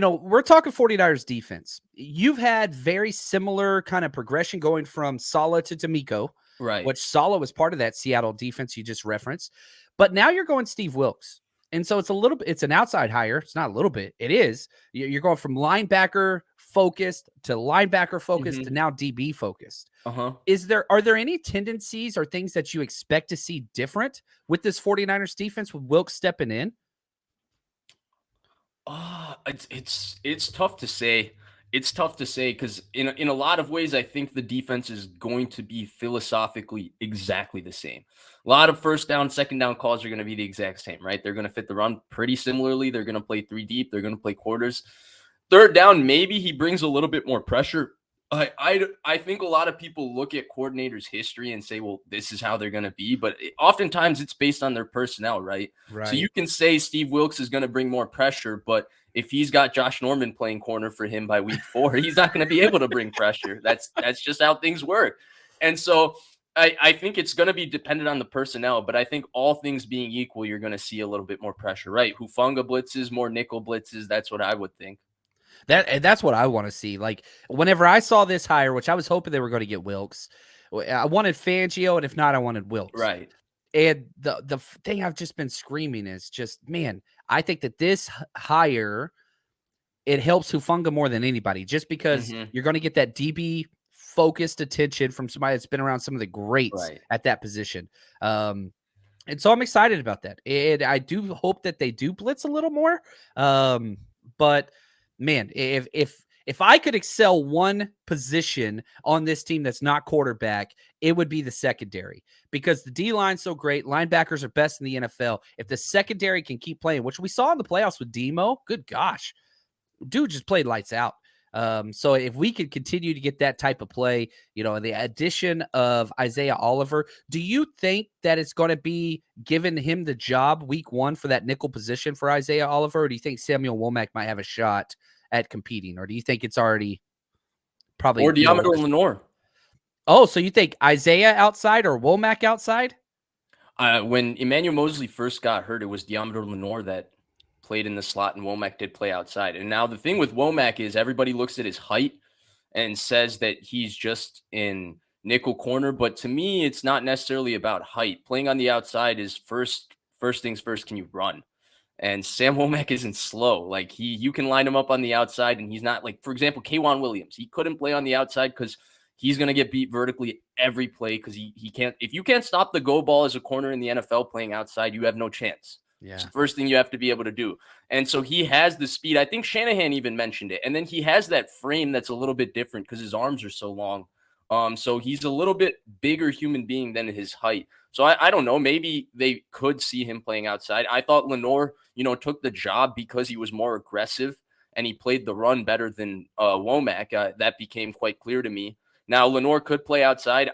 we're talking 49ers defense. You've had very similar kind of progression going from Saleh to D'Amico, Right. which Saleh was part of that Seattle defense you just referenced. But now you're going Steve Wilks. And so it's an outside hire. It's not a little bit. It is. You're going from linebacker focused to linebacker focused to now DB focused. Uh-huh. Are there any tendencies or things that you expect to see different with this 49ers defense with Wilks stepping in? It's tough to say. It's tough to say because in a lot of ways, I think the defense is going to be philosophically exactly the same. A lot of first down, second down calls are going to be the exact same, right? They're going to fit the run pretty similarly. They're going to play 3 deep. They're going to play quarters. Third down, maybe he brings a little bit more pressure. I think a lot of people look at coordinators' history and say, well, this is how they're going to be. But oftentimes it's based on their personnel, right? So you can say Steve Wilks is going to bring more pressure, but if he's got Josh Norman playing corner for him by week 4, he's not going to be able to bring pressure. That's just how things work. And so I think it's going to be dependent on the personnel, but I think all things being equal, you're going to see a little bit more pressure, right? Hufanga blitzes, more nickel blitzes. That's what I would think. That's what I want to see. Like whenever I saw this hire, which I was hoping they were going to get Wilks, I wanted Fangio, and if not, I wanted Wilks. Right. And the thing I've just been screaming is just, man, I think that this hire, it helps Hufanga more than anybody, just because you're going to get that DB focused attention from somebody that's been around some of the greats at that position. And so I'm excited about that. And I do hope that they do blitz a little more. But man, if I could excel one position on this team that's not quarterback, it would be the secondary, because the D-line's so great. Linebackers are best in the NFL. If the secondary can keep playing, which we saw in the playoffs with Demo, good gosh, dude just played lights out. So if we could continue to get that type of play, the addition of Isaiah Oliver, do you think that it's going to be giving him the job week 1 for that nickel position for Isaiah Oliver? Or do you think Samuel Womack might have a shot at competing? Or do you think it's already probably... Or Diamador Lenore. Oh, so you think Isaiah outside or Womack outside? When Emmanuel Mosley first got hurt, it was Diamador Lenore that played in the slot, and Womack did play outside. And now the thing with Womack is everybody looks at his height and says that he's just in nickel corner. But to me, it's not necessarily about height. Playing on the outside is first things first. Can you run? And Sam Womack isn't slow. Like you can line him up on the outside, and he's not, like, for example, K'Wan Williams. He couldn't play on the outside because he's going to get beat vertically every play, because he can't. If you can't stop the go ball as a corner in the NFL playing outside, you have no chance. Yeah. It's the first thing you have to be able to do. And so he has the speed. I think Shanahan even mentioned it. And then he has that frame that's a little bit different because his arms are so long. So he's a little bit bigger human being than his height. So I don't know. Maybe they could see him playing outside. I thought Lenore, took the job because he was more aggressive and he played the run better than Womack. That became quite clear to me. Now, Lenore could play outside.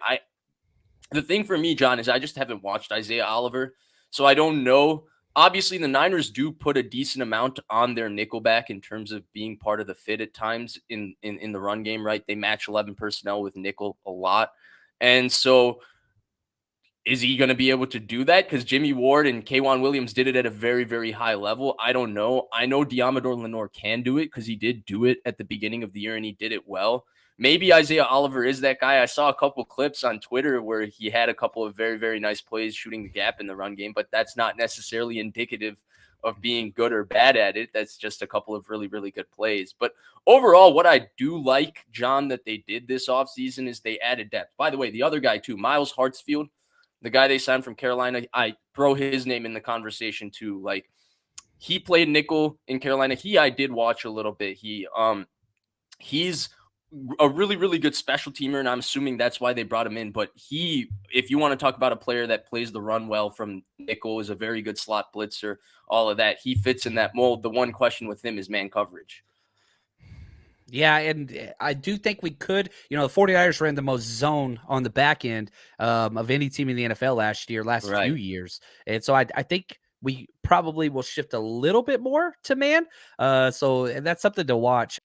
The thing for me, John, is I just haven't watched Isaiah Oliver, so I don't know. Obviously, the Niners do put a decent amount on their nickelback in terms of being part of the fit at times in the run game, right? They match 11 personnel with nickel a lot. And so is he going to be able to do that? Because Jimmy Ward and K'Wan Williams did it at a very, very high level. I don't know. I know Diamador Lenore can do it because he did do it at the beginning of the year and he did it well. Maybe Isaiah Oliver is that guy. I saw a couple clips on Twitter where he had a couple of very, very nice plays shooting the gap in the run game, but that's not necessarily indicative of being good or bad at it. That's just a couple of really, really good plays. But overall, what I do like, John, that they did this offseason is they added depth. By the way, the other guy too, Miles Hartsfield, the guy they signed from Carolina, I throw his name in the conversation too. Like, he played nickel in Carolina. I did watch a little bit. He's a really, really good special teamer, and I'm assuming that's why they brought him in. But if you want to talk about a player that plays the run well from nickel, is a very good slot blitzer, all of that, he fits in that mold. The one question with him is man coverage. Yeah, and I do think we could, the 49ers ran the most zone on the back end of any team in the NFL last few years. And so I think we probably will shift a little bit more to man. So that's something to watch.